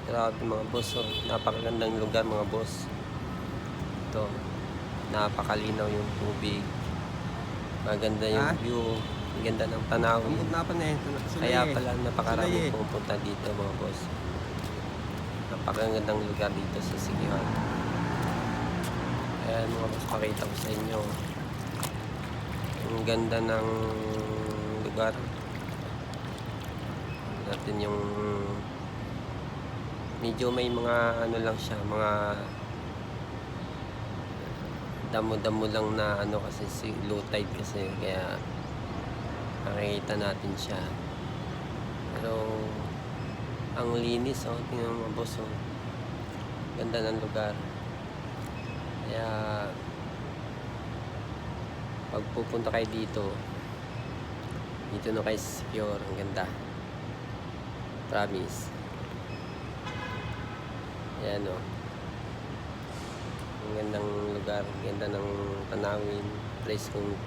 Grabe mga boss, oh. Napakagandang lugar mga boss. Ito, napakalinaw yung tubig. Maganda yung view. Ang ganda ng tanawin. Kaya pala napakaraming pumupunta dito mga boss. Napakagandang lugar dito sa Siquijor. Ayan mga boss, pakita ko sa inyo. Ang ganda ng lugar. Natin yung medyo may mga ano lang siya, mga damo-damo lang na ano kasi low tide kasi, kaya nakikita natin siya. Pero ang linis, oh, tingnan mo boss, oh. Ganda ng lugar. Kaya pag pupunta kayo dito na kayo sa Siquijor, ang ganda. Promise. Ayan, oh. Ang gandang lugar, ganda ng tanawin, place kung